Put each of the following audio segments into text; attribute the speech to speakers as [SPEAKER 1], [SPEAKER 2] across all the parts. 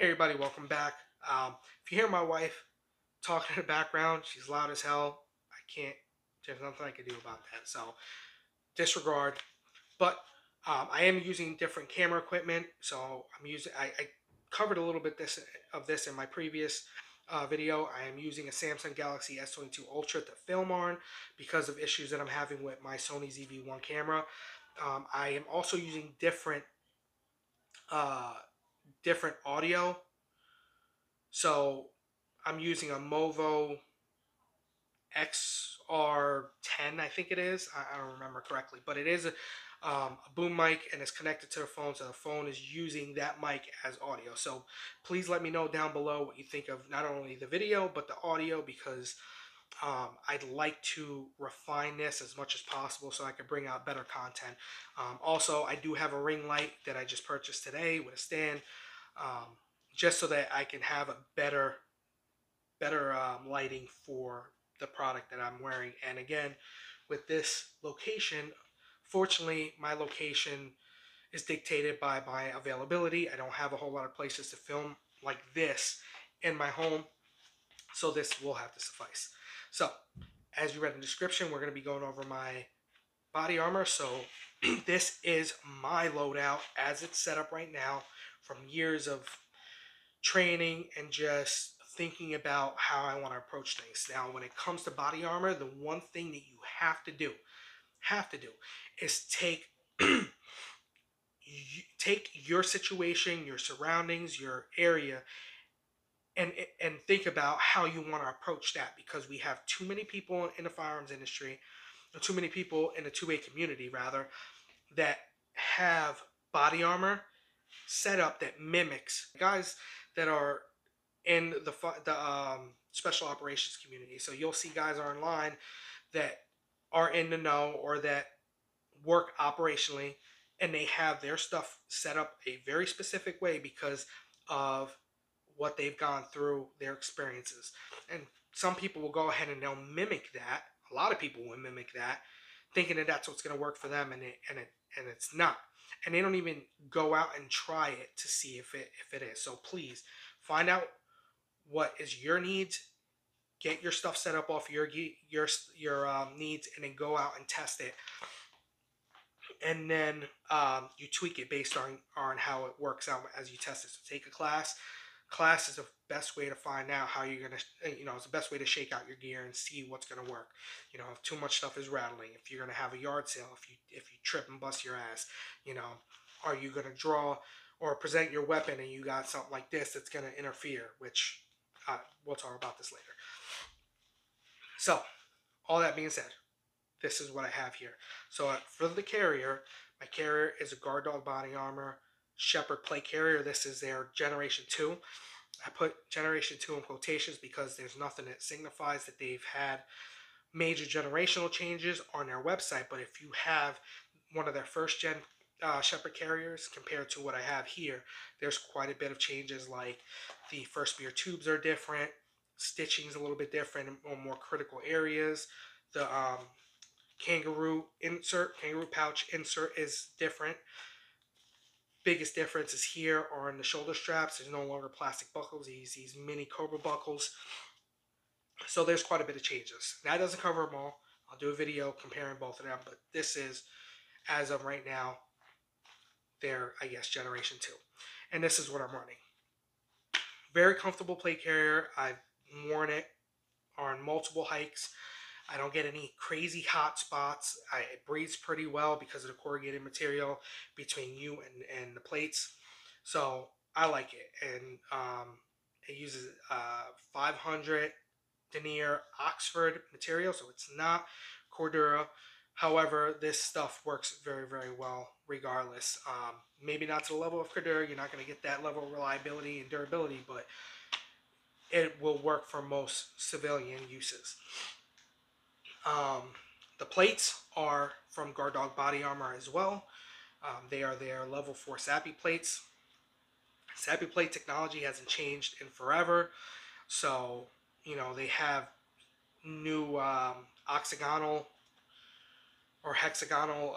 [SPEAKER 1] Hey everybody, welcome back. If you hear my wife talking in the background, she's loud as hell. There's nothing I can do about that. So disregard. But I am using different camera equipment. So I covered a little bit of this in my previous video. I am using a Samsung Galaxy S22 Ultra to film on because of issues that I'm having with my Sony ZV-1 camera. I am also using uh, different audio. So I'm using a MOVO XR10, I think it is. I don't remember correctly, but it is a boom mic and it's connected to the phone, so the phone is using that mic as audio. So please let me know down below what you think of not only the video but the audio, because I'd like to refine this as much as possible so I can bring out better content. Also, I do have a ring light that I just purchased today with a stand, um, just so that I can have a better lighting for the product that I'm wearing. And again, with this location, fortunately, my location is dictated by my availability. I don't have a whole lot of places to film like this in my home, so this will have to suffice. So, as you read in the description, we're going to be going over my body armor. So, this is my loadout as it's set up right now from years of training and just thinking about how I want to approach things. Now, when it comes to body armor, the one thing that you have to do, is take your situation, your surroundings, your area, and and think about how you want to approach that, because we have too many people in the firearms industry, or too many people in the 2A community rather, that have body armor set up that mimics guys that are in the special operations community. So you'll see guys online that are in the know or that work operationally, and they have their stuff set up a very specific way because of what they've gone through, their experiences. And some people will go ahead and they'll mimic that. A lot of people will mimic that, thinking that that's what's going to work for them, and it's not. And they don't even go out and try it to see if it is. So please find out what is your needs, get your stuff set up off your needs, and then go out and test it, and then you tweak it based on how it works out as you test it. So take a class is the best way to find out how you're gonna, it's the best way to shake out your gear and see what's gonna work. If too much stuff is rattling, if you're gonna have a yard sale, if you trip and bust your ass, you know are you gonna draw or present your weapon and you got something like this that's gonna interfere, which we'll talk about this later. So, all that being said, this is what I have here. So for the carrier, my carrier is a Guard Dog Body Armor Sheppard plate carrier. This is their Generation 2. I put Generation 2 in quotations because there's nothing that signifies that they've had major generational changes on their website. But if you have one of their first gen Sheppard carriers compared to what I have here, there's quite a bit of changes. Like the first spear tubes are different, stitching's a little bit different on more critical areas. The kangaroo pouch insert is different. Biggest difference is here on the shoulder straps. There's no longer plastic buckles, these mini Cobra buckles. So there's quite a bit of changes. That doesn't cover them all. I'll do a video comparing both of them, but this is, as of right now, their, I guess, Generation 2. And this is what I'm running. Very comfortable plate carrier. I've worn it on multiple hikes. I don't get any crazy hot spots. It breathes pretty well because of the corrugated material between you and the plates. So I like it. And it uses 500 denier Oxford material, so it's not Cordura. However, this stuff works very, very well regardless. Maybe not to the level of Cordura. You're not going to get that level of reliability and durability, but it will work for most civilian uses. The plates are from Guard Dog Body Armor as well. They are their level 4 SAPI plates. SAPI plate technology hasn't changed in forever. So, they have new octagonal or hexagonal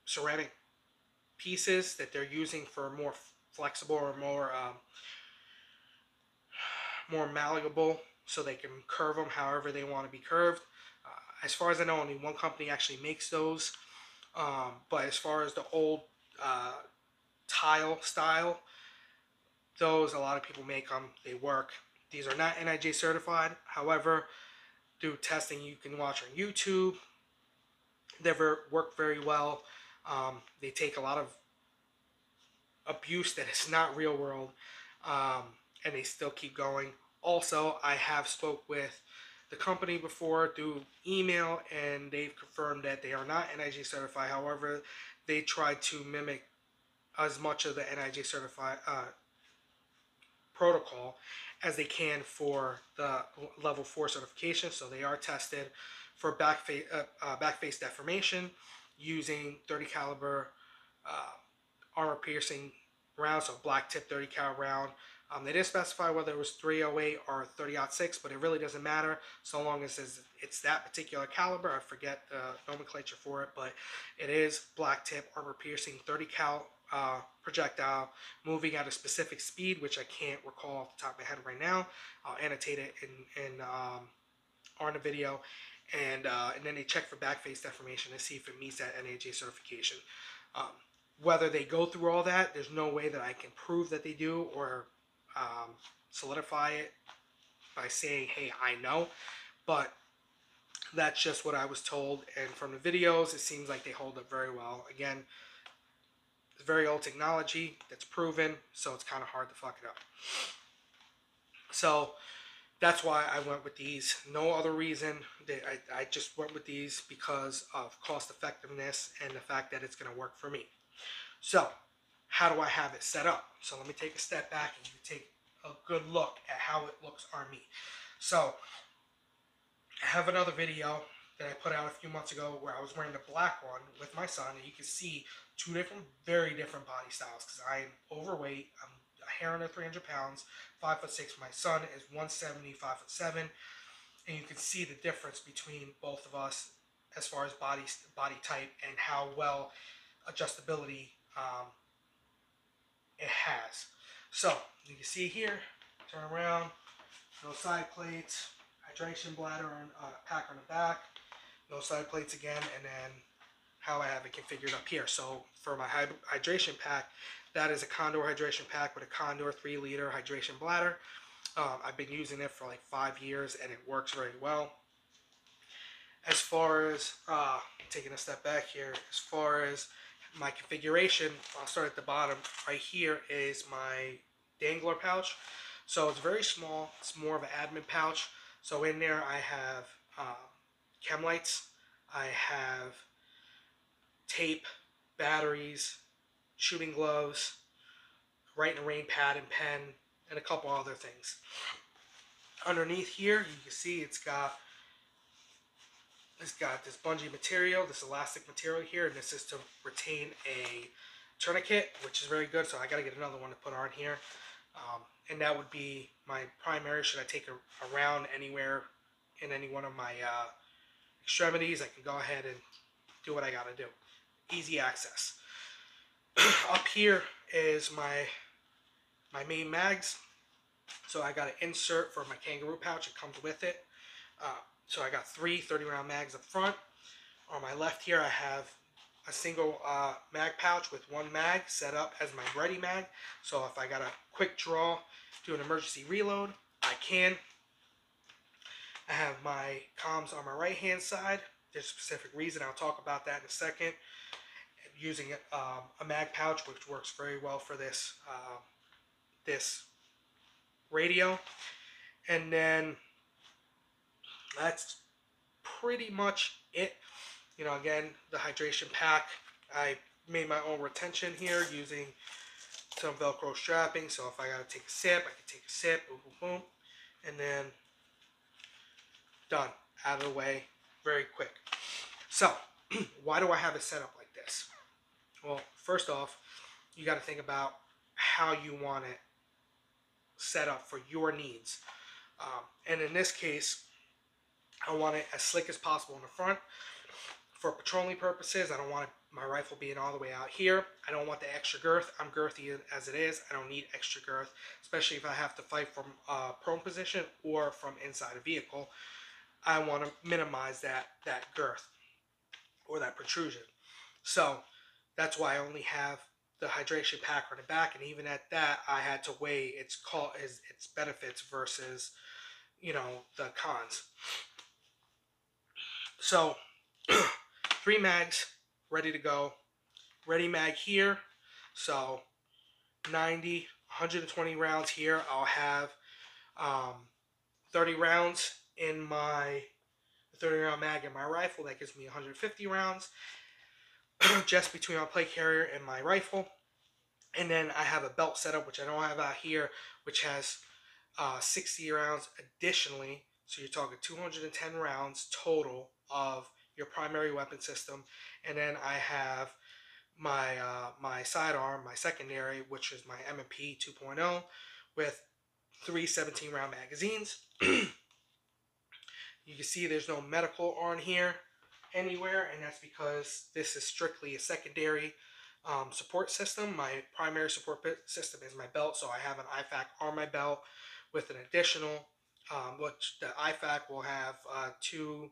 [SPEAKER 1] ceramic pieces that they're using for more flexible or more more malleable, so they can curve them however they want to be curved. As far as I know, only one company actually makes those. But as far as the old uh, tile style, those, a lot of people make them. They work. These are not NIJ certified. However, through testing you can watch on YouTube, they work very well. They take a lot of abuse that is not real world, um, and they still keep going. Also, I have spoke with the company before through email, and they've confirmed that they are not NIJ certified. However, they try to mimic as much of the NIJ certified protocol as they can for the level 4 certification. So they are tested for back face deformation using 30 caliber armor piercing rounds, so black tip 30 cal round. They didn't specify whether it was 308 or 30-06, but it really doesn't matter so long as it's that particular caliber. I forget the nomenclature for it, but it is black tip armor piercing 30 cal projectile moving at a specific speed, which I can't recall off the top of my head right now. I'll annotate it on the video, and then they check for back face deformation to see if it meets that NAJ certification. Whether they go through all that, there's no way that I can prove that they do or solidify it by saying, hey, I know. But that's just what I was told, and from the videos, it seems like they hold up very well. Again, it's very old technology that's proven, so it's kind of hard to fuck it up. So that's why I went with these. No other reason. I just went with these because of cost effectiveness and the fact that it's going to work for me. So how do I have it set up? So let me take a step back and you take a good look at how it looks on me. So I have another video that I put out a few months ago where I was wearing the black one with my son, and you can see two very different body styles because I'm overweight. I'm a hair under 300 pounds, 5'6". My son is 170, 5'7", and you can see the difference between both of us as far as body type and how well adjustability it has. So you can see here, turn around, no side plates, hydration bladder on pack on the back, no side plates again, and then how I have it configured up here. So for my hydration pack, that is a Condor hydration pack with a Condor 3-liter hydration bladder. I've been using it for like 5 years and it works very well. As far as, taking a step back here, as far as my configuration, I'll start at the bottom. Right here is my Dangler pouch. So it's very small. It's more of an admin pouch. So in there I have chem lights. I have tape, batteries, shooting gloves, write and rain pad and pen, and a couple other things. Underneath here, you can see it's got this bungee material, this elastic material here, and this is to retain a tourniquet, which is very good. So I got to get another one to put on here, and that would be my primary. Should I take a round anywhere in any one of my extremities, I can go ahead and do what I got to do. Easy access. Up here is my main mags. So I got an insert for my kangaroo pouch. It comes with it. So I got 3 30-round mags up front. On my left here, I have a single mag pouch with 1 mag set up as my ready mag. So if I got a quick draw, do an emergency reload, I can. I have my comms on my right hand side. There's a specific reason. I'll talk about that in a second. Using a mag pouch, which works very well for this this radio. And then that's pretty much it. You know, again, the hydration pack, I made my own retention here using some Velcro strapping. So if I gotta take a sip, I can take a sip, boom, boom, boom, and then done, out of the way, very quick. So why do I have it set up like this? Well, first off, you got to think about how you want it set up for your needs. And in this case, I want it as slick as possible in the front. For patrolling purposes, I don't want my rifle being all the way out here. I don't want the extra girth. I'm girthy as it is. I don't need extra girth, especially if I have to fight from prone position or from inside a vehicle. I want to minimize that girth or that protrusion. So that's why I only have the hydration pack on the back, and even at that, I had to weigh its benefits versus the cons. So 3 mags ready to go. Ready mag here. So 90, 120 rounds here. I'll have 30 rounds in my 30 round mag in my rifle. That gives me 150 rounds just between my plate carrier and my rifle. And then I have a belt setup, which I don't have out here, which has 60 rounds additionally. So you're talking 210 rounds total of your primary weapon system. And then I have my sidearm, my secondary, which is my M&P 2.0 with 3 17-round magazines. You can see there's no medical on here anywhere, and that's because this is strictly a secondary support system. My primary support system is my belt, so I have an IFAK on my belt with an additional, which the IFAK will have two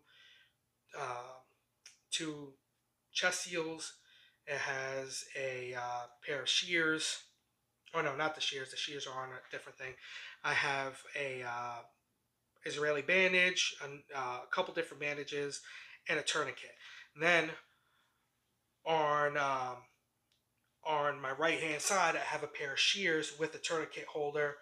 [SPEAKER 1] chest seals. It has a pair of shears. Oh no, not the shears. The shears are on a different thing. I have a Israeli bandage, a couple different bandages, and a tourniquet. And then on my right hand side, I have a pair of shears with a tourniquet holder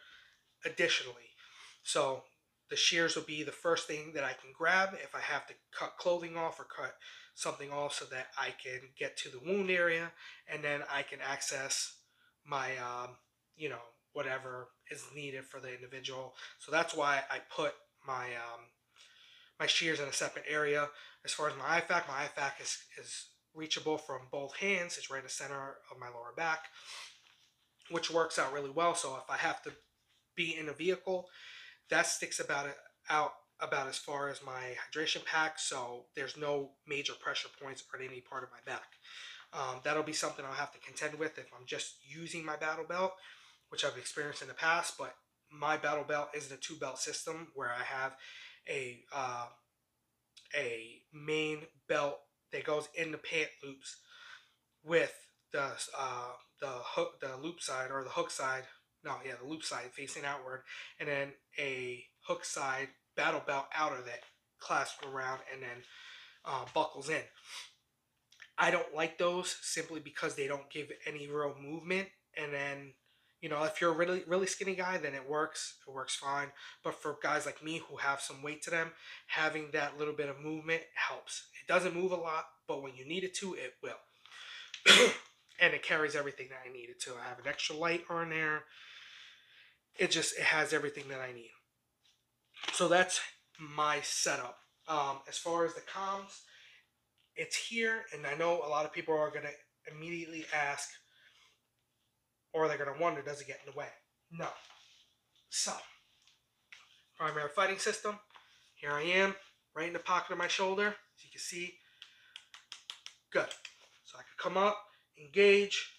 [SPEAKER 1] additionally. So the shears will be the first thing that I can grab if I have to cut clothing off or cut something off, so that I can get to the wound area, and then I can access my whatever is needed for the individual. So that's why I put my shears in a separate area. As far as my IFAK is reachable from both hands. It's right in the center of my lower back, which works out really well. So if I have to be in a vehicle, that sticks out about as far as my hydration pack, so there's no major pressure points on any part of my back. That'll be something I'll have to contend with if I'm just using my battle belt, which I've experienced in the past. But my battle belt isn't a 2-belt system where I have a main belt that goes in the pant loops with the loop side, or the hook side. No, yeah, the loop side facing outward, and then a hook side battle belt outer that clasps around and then buckles in. I don't like those simply because they don't give any real movement. And then, if you're a really, really skinny guy, then it works. It works fine. But for guys like me who have some weight to them, having that little bit of movement helps. It doesn't move a lot, but when you need it to, it will. And it carries everything that I need it to. I have an extra light on there. It has everything that I need. So that's my setup. As far as the comms, it's here, and I know a lot of people are going to immediately ask, or they're going to wonder, does it get in the way? No. So, primary fighting system. Here I am, right in the pocket of my shoulder. As you can see, good. So I could come up, engage,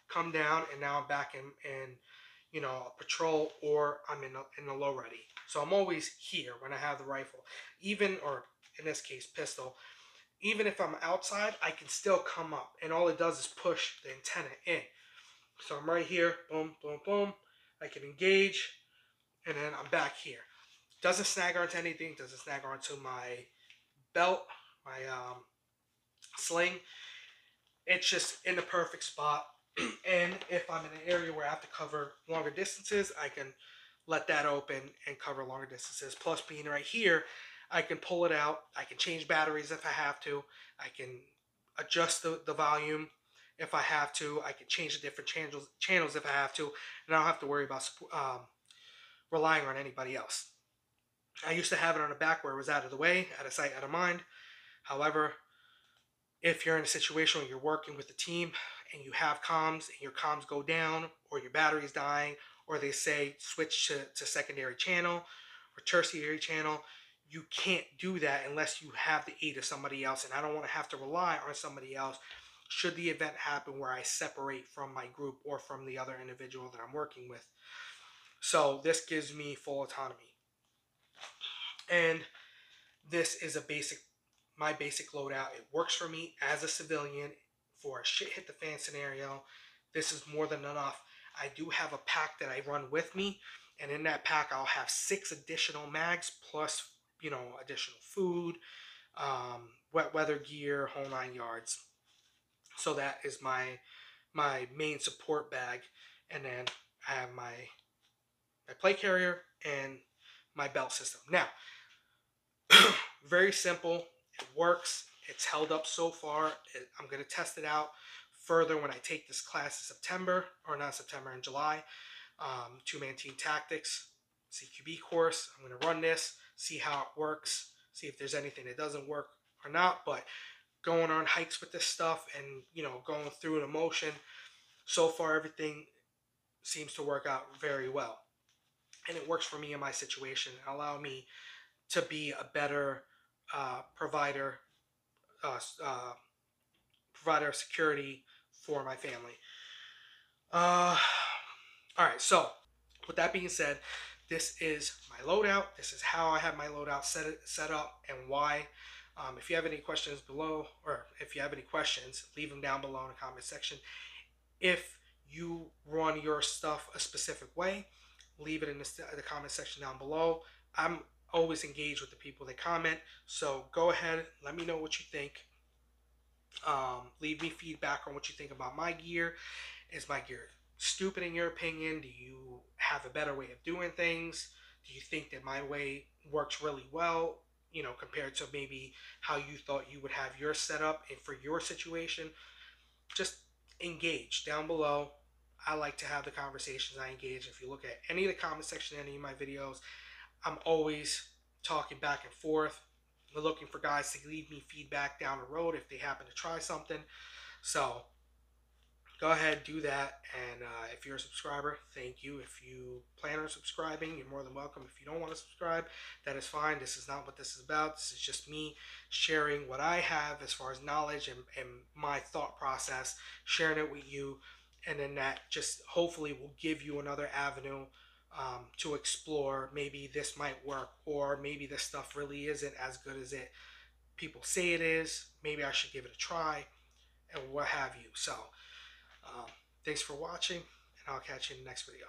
[SPEAKER 1] come down, and now I'm back in a patrol, or I'm in the low ready. So I'm always here when I have the rifle, or in this case, pistol. Even if I'm outside, I can still come up, and all it does is push the antenna in. So I'm right here, boom, boom, boom. I can engage, and then I'm back here. Doesn't snag onto anything, doesn't snag onto my belt, my sling. It's just in the perfect spot. And if I'm in an area where I have to cover longer distances, I can let that open and cover longer distances. Plus, being right here, I can pull it out. I can change batteries if I have to. I can adjust the volume if I have to. I can change the different channels if I have to. And I don't have to worry about relying on anybody else. I used to have it on the back where it was out of the way, out of sight, out of mind. However, if you're in a situation where you're working with a team and you have comms and your comms go down, or your battery is dying, or they say switch to secondary channel or tertiary channel, you can't do that unless you have the aid of somebody else. And I don't want to have to rely on somebody else should the event happen where I separate from my group or from the other individual that I'm working with. So this gives me full autonomy. And this is my basic loadout. It works for me as a civilian for a shit hit the fan scenario. This is more than enough. I do have a pack that I run with me, and in that pack I'll have 6 additional mags plus, additional food, wet weather gear, whole 9 yards. So that is my main support bag, and then I have my plate carrier and my belt system. Now, very simple. It works. It's held up so far. I'm going to test it out further when I take this class in September, or not September, in July. Two-man team tactics, CQB course. I'm going to run this, see how it works, see if there's anything that doesn't work or not. But going on hikes with this stuff and, going through an emotion, so far everything seems to work out very well. And it works for me in my situation and allow me to be a better provider of security for my family. All right, so with that being said, this is my loadout. This is how I have my loadout set up and why. If you have any questions below, or if you have any questions, leave them down below in the comment section. If you run your stuff a specific way, leave it in the comment section down below. I'm always engaged with the people that comment, so go ahead, let me know what you think. Leave me feedback on what you think about my gear. Is my gear stupid in your opinion? Do you have a better way of doing things? Do you think that my way works really well, compared to maybe how you thought you would have your setup and for your situation? Just engage down below. I like to have the conversations. I engage. If you look at any of the comment section in any of my videos, I'm always talking back and forth. We're looking for guys to leave me feedback down the road if they happen to try something. So go ahead, do that. And if you're a subscriber, thank you. If you plan on subscribing, you're more than welcome. If you don't want to subscribe, that is fine. This is not what this is about. This is just me sharing what I have as far as knowledge and my thought process, sharing it with you. And then that just hopefully will give you another avenue to explore. Maybe this might work, or maybe this stuff really isn't as good as people say it is. Maybe I should give it a try, and what have you. So thanks for watching, and I'll catch you in the next video.